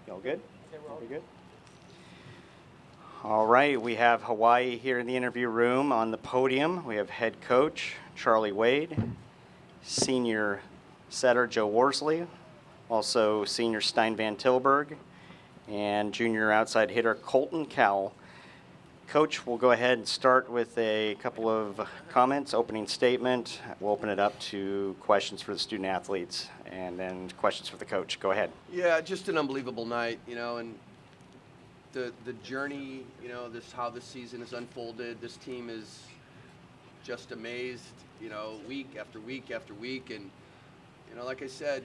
Y'all good? We good? All right, we have Hawai'i here in the interview room. On the podium, we have head coach Charlie Wade, senior setter Joe Worsley, also senior Stijn van Tilburg, and junior outside hitter Colton Cowell. Coach, we'll go ahead and start with a couple of comments, opening statement. We'll open it up to questions for the student athletes and then questions for the coach. Go ahead. Yeah, just an unbelievable night, and the journey, how this season has unfolded. This team is just amazed, week after week after week. And, like I said,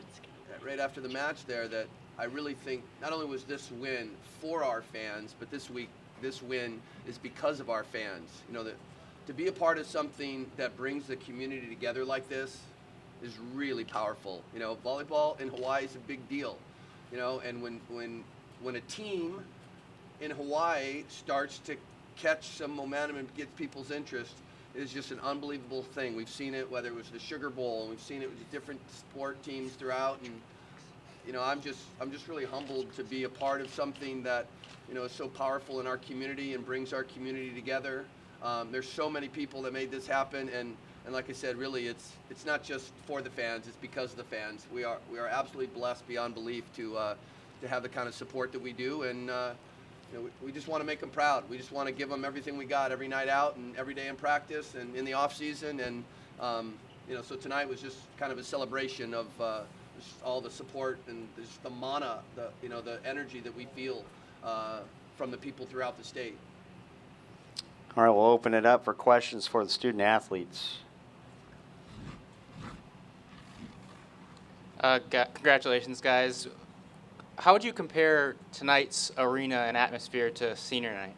right after the match there, that I really think not only was this win for our fans, but this win is because of our fans. That to be a part of something that brings the community together like this is really powerful. Volleyball in Hawaii is a big deal, and when a team in Hawaii starts to catch some momentum and get people's interest, it is just an unbelievable thing. We've seen it, whether it was the Sugar Bowl, and we've seen it with different sport teams throughout, and I'm just really humbled to be a part of something that is so powerful in our community and brings our community together. There's so many people that made this happen, and like I said, really it's not just for the fans, it's because of the fans. We are absolutely blessed beyond belief to have the kind of support that we do, and we just want to make them proud. We just want to give them everything we got every night out and every day in practice and in the off season, and so tonight was just kind of a celebration of just all the support and just the mana, the energy that we feel from the people throughout the state. All right, we'll open it up for questions for the student athletes. Congratulations, guys. How would you compare tonight's arena and atmosphere to senior night?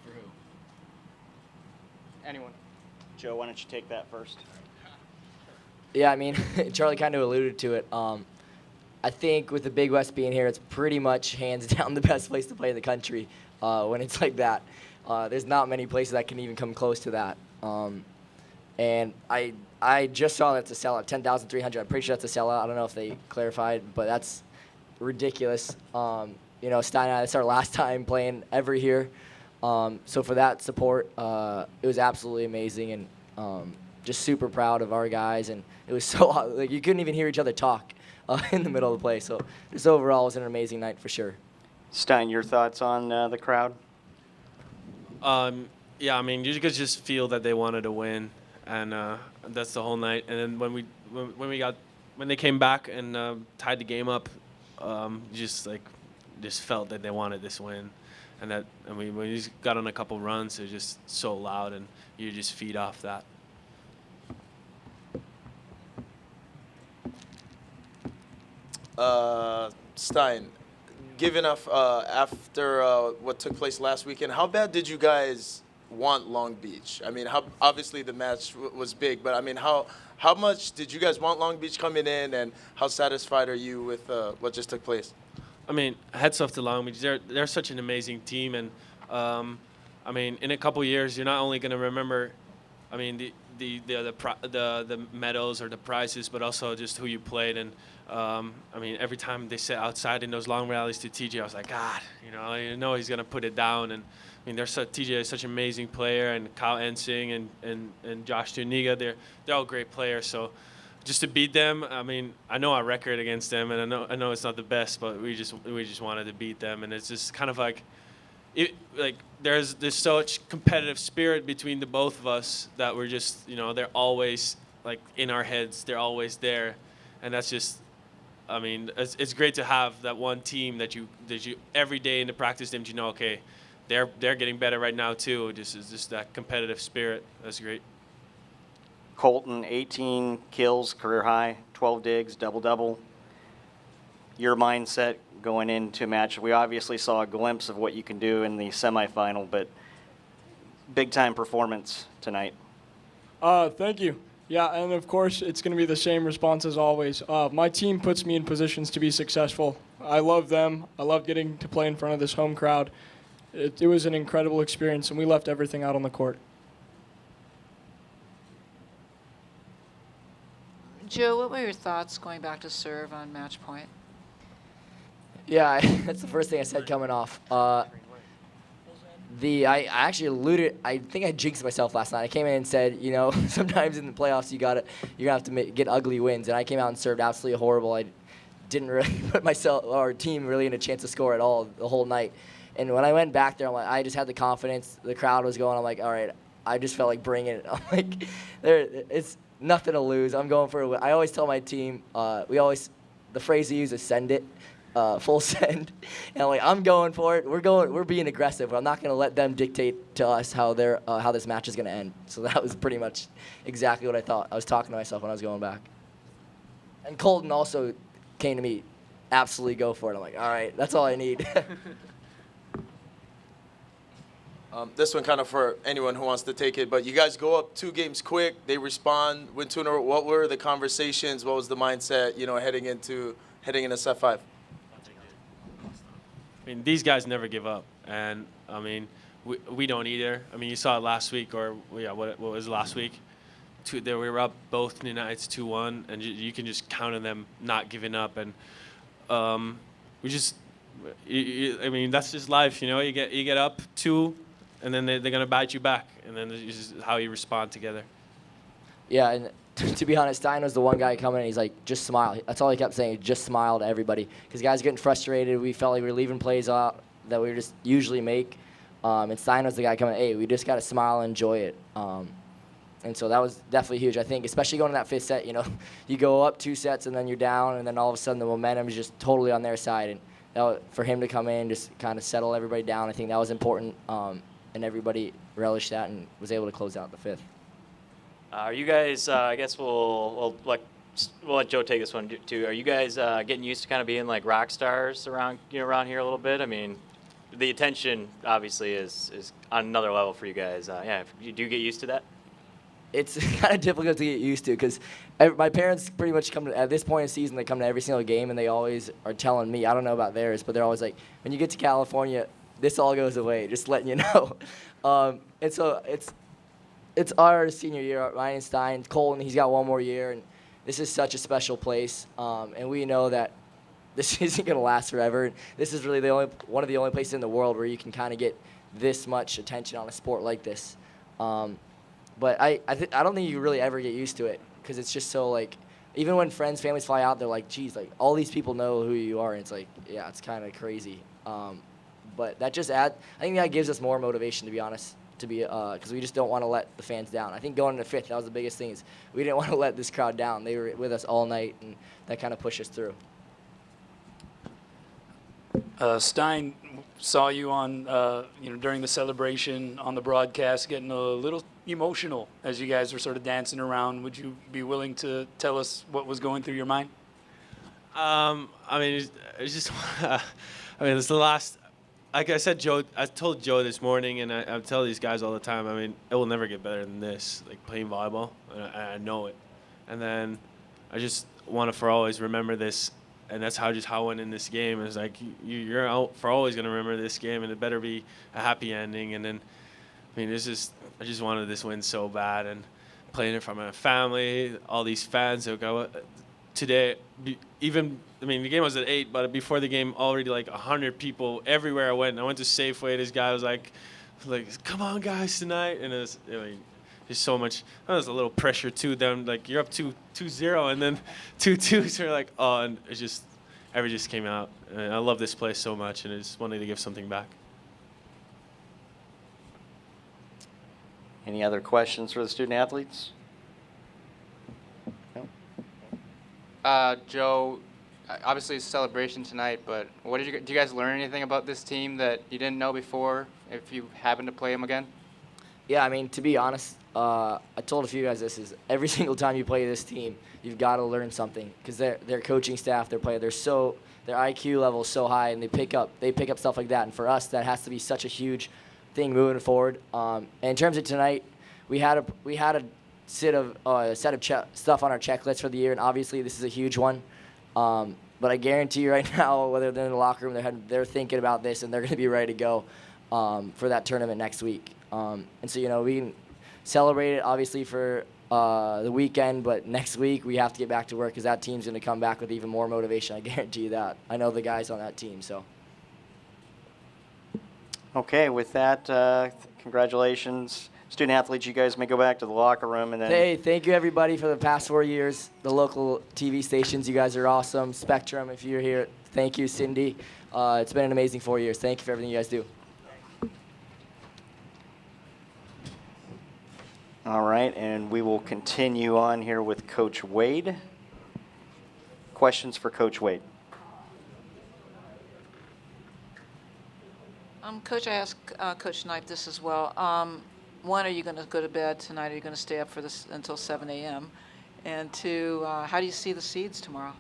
For who? Anyone. Joe, why don't you take that first? Yeah, Charlie kind of alluded to it. I think with the Big West being here, it's pretty much hands down the best place to play in the country when it's like that. There's not many places that can even come close to that. And I just saw that's a sellout, 10,300. I'm pretty sure that's a sellout. I don't know if they clarified, but that's ridiculous. Stijn and I, it's our last time playing ever here. So for that support, it was absolutely amazing, and just super proud of our guys. And it was so you couldn't even hear each other talk in the middle of the play. So just overall, it was an amazing night for sure. Stijn, your thoughts on the crowd? Yeah, you could just feel that they wanted to win, and that's the whole night. And then when they came back and tied the game up, just felt that they wanted this win, and when you just got on a couple runs, it was just so loud, and you just feed off that. Stijn, given after what took place last weekend, how bad did you guys want Long Beach? Obviously the match was big, but how much did you guys want Long Beach coming in, and how satisfied are you with what just took place? Hats off to Long Beach. They're such an amazing team, and in a couple years, you're not only going to remember, the medals or the prizes, but also just who you played. And every time they sit outside in those long rallies to TJ, I was like, God, he's gonna put it down. And TJ is such an amazing player, and Kyle Ensing and Josh Tuniga, they're all great players. So just to beat them, I know our record against them, and I know it's not the best, but we just wanted to beat them, and it's just kind of there's such competitive spirit between the both of us that we're just they're always in our heads, they're always there, and that's just it's great to have that one team that you every day in the practice games okay, they're getting better right now too. Just that competitive spirit. That's great. Colton, 18 kills, career high, 12 digs, double-double. Your mindset going into a match, we obviously saw a glimpse of what you can do in the semifinal, but big-time performance tonight. Thank you. Yeah, and of course, it's going to be the same response as always. My team puts me in positions to be successful. I love them. I love getting to play in front of this home crowd. It was an incredible experience, and we left everything out on the court. Joe, what were your thoughts going back to serve on match point? Yeah, that's the first thing I said coming off. I actually alluded. I think I jinxed myself last night. I came in and said, sometimes in the playoffs you're gonna have to get ugly wins, and I came out and served absolutely horrible. I didn't really put myself or our team really in a chance to score at all the whole night. And when I went back there, I just had the confidence. The crowd was going. I'm like, all right. I just felt like bringing it. I'm like, it's nothing to lose. I'm going for a win. I always tell my team, the phrase we use is send it, full send. And I'm like, I'm going for it. We're being aggressive. I'm not going to let them dictate to us how this match is going to end. So that was pretty much exactly what I thought. I was talking to myself when I was going back. And Colton also came to me, absolutely go for it. I'm like, all right, that's all I need. This one kind of for anyone who wants to take it, but you guys go up 2 games quick. They respond, win 2 in a row. What were the conversations? What was the mindset, heading into set 5? I mean, these guys never give up, and I mean, we don't either. I mean, you saw it last week, what was it last week? We were up both nights 2-1, and you can just count on them not giving up, and we just. I mean, that's just life, You get up 2. And then they're going to bite you back. And then it's just how you respond together. Yeah, and to be honest, Stijn was the one guy coming in. He's like, just smile. That's all he kept saying, just smile to everybody. Because guys getting frustrated. We felt like we were leaving plays out that we just usually make. And Stijn was the guy coming, hey, we just got to smile and enjoy it. And so that was definitely huge, I think, especially going to that 5th set. You go up 2 sets and then you're down, and then all of a sudden the momentum is just totally on their side. And for him to come in, just kind of settle everybody down, I think that was important. And everybody relished that and was able to close out the 5th. Are you guys? I guess we'll let Joe take this one too. Are you guys getting used to kind of being like rock stars around here a little bit? I mean, the attention obviously is on another level for you guys. Yeah, you do get used to that. It's kind of difficult to get used to because my parents pretty much come to, at this point in the season, they come to every single game and they always are telling me, I don't know about theirs, but they're always like, when you get to California, this all goes away, just letting you know. And so it's our senior year, Ryan and Stijn. Colton, he's got 1 more year, and this is such a special place. And we know that this isn't going to last forever. And this is really one of the only places in the world where you can kind of get this much attention on a sport like this. But I don't think you really ever get used to it because it's just so, like, even when friends, families fly out, they're like, geez, like, all these people know who you are. And it's like, yeah, it's kind of crazy. But that just I think that gives us more motivation, to be honest, because we just don't want to let the fans down. I think going into 5th, that was the biggest thing, is we didn't want to let this crowd down. They were with us all night, and that kind of pushed us through. Stijn, saw you on, during the celebration on the broadcast, getting a little emotional as you guys were sort of dancing around. Would you be willing to tell us what was going through your mind? I mean, it's just, it's the last. Like I said, I told Joe this morning, and I tell these guys all the time, I mean, it will never get better than this, like playing volleyball, and I know it. And then I just want to for always remember this, and that's how I went in this game. It's like, you're out for always going to remember this game, and it better be a happy ending. And then, I mean, I just wanted this win so bad, and playing it for my family, all these fans that go today, even, I mean, the game was at 8, but before the game, already like 100 people everywhere I went. I went to Safeway. This guy was like, come on, guys, tonight. And there's so much. There's a little pressure too. Them like you're up 2-0 and then 2-2. So you're like, oh, and it just everything just came out. And I love this place so much, and I just wanted to give something back. Any other questions for the student athletes? Joe, obviously it's a celebration tonight, but do you guys learn anything about this team that you didn't know before if you happen to play them again? Yeah, I mean, to be honest, I told a few guys this is every single time you play this team, you've got to learn something because their coaching staff, their player, their IQ level is so high, and they pick up stuff like that. And for us, that has to be such a huge thing moving forward. And in terms of tonight, we had a set of stuff on our checklist for the year, and obviously this is a huge one. But I guarantee you right now, whether they're in the locker room, they're thinking about this, and they're going to be ready to go for that tournament next week. And so, we can celebrate it, obviously, for the weekend, but next week we have to get back to work because that team's going to come back with even more motivation. I guarantee you that. I know the guys on that team, so. Okay, with that, congratulations. Student athletes, you guys may go back to the locker room and then. Hey, thank you everybody for the past 4 years. The local TV stations, you guys are awesome. Spectrum, if you're here, thank you, Cindy. It's been an amazing 4 years. Thank you for everything you guys do. All right, and we will continue on here with Coach Wade. Questions for Coach Wade? Coach, I asked Coach Knipe this as well. One, are you going to go to bed tonight? Are you going to stay up for this until 7 a.m.? And two, how do you see the seeds tomorrow?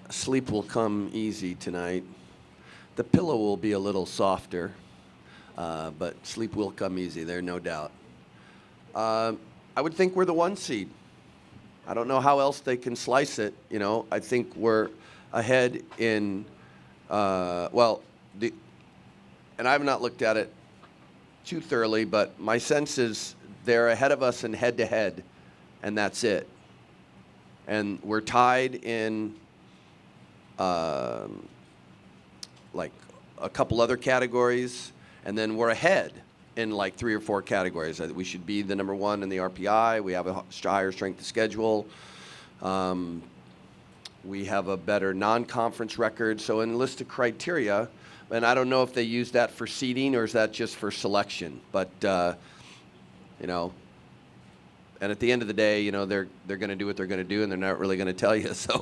Sleep will come easy tonight. The pillow will be a little softer, but sleep will come easy, there's no doubt. I would think we're the 1 seed. I don't know how else they can slice it. You know, I think we're ahead in, and I have not looked at it too thoroughly, but my sense is they're ahead of us in head-to-head, and that's it. And we're tied in like a couple other categories, and then we're ahead in like 3 or 4 categories. We should be the number 1 in the RPI. We have a higher strength of schedule. We have a better non-conference record. So in list of criteria, and I don't know if they use that for seeding or is that just for selection, but you know, and at the end of the day, you know, they're going to do what they're going to do, and they're not really going to tell you. So